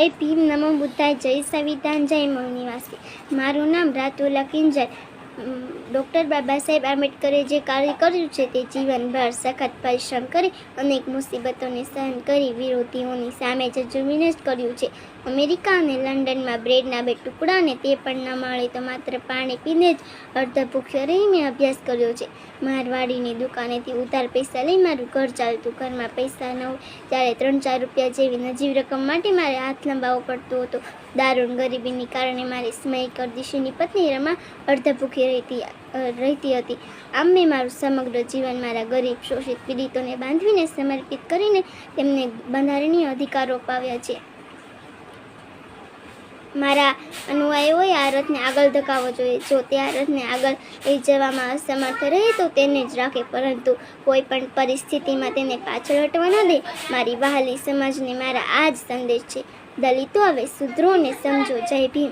જય ભીમ, નમો બુદ્ધાય, જય સંવિધાન, જય મૌ નિવાસી। મારું નામ રાતુલા કિંજલ। ડૉક્ટર બાબા સાહેબ આંબેડકરે જે કાર્ય કર્યું છે તે જીવનભર સખત પરિશ્રમ કરી અનેક મુસીબતોને સહન કરી વિરોધીઓની સામે ઝઝૂમીને જ કર્યું છે। અમેરિકા અને લંડનમાં બ્રેડના 2 ટુકડા અને તે પણ ન મળે તો માત્ર પાણી પીને જ અર્ધભૂખ્યો રહીને અભ્યાસ કર્યો છે। મારવાડીની દુકાનેથી ઉધાર પૈસા લઈ મારું ઘર ચાલતું। ઘરમાં પૈસા ન હોય ત્યારે 3-4 રૂપિયા જેવી નજીવ રકમ માટે મારે હાથ લંબાવવો પડતો હતો। દારૂણ ગરીબીને કારણે મારી સ્મય કરદીશીની પત્ની રમા અર્ધભૂખી રહેતી હતી। આમ મેં મારું સમગ્ર જીવન મારા ગરીબ શોષિત પીડિતોને બાંધવીને સમર્પિત કરીને તેમને બંધારણીય અધિકારો અપાવ્યા છે। મારા અનુયાયીઓએ આ રથને આગળ ધકાવવો જોઈએ। જો તે આ રથને આગળ લઈ જવામાં અસમર્થ રહે તો તેને જ રાખે, પરંતુ કોઈ પણ પરિસ્થિતિમાં તેને પાછળ હટવા ન દે। મારી વહાલી સમાજને મારા આ જ સંદેશ છે। દલિતો હવે સુધરો ને સમજો। જય ભીમ।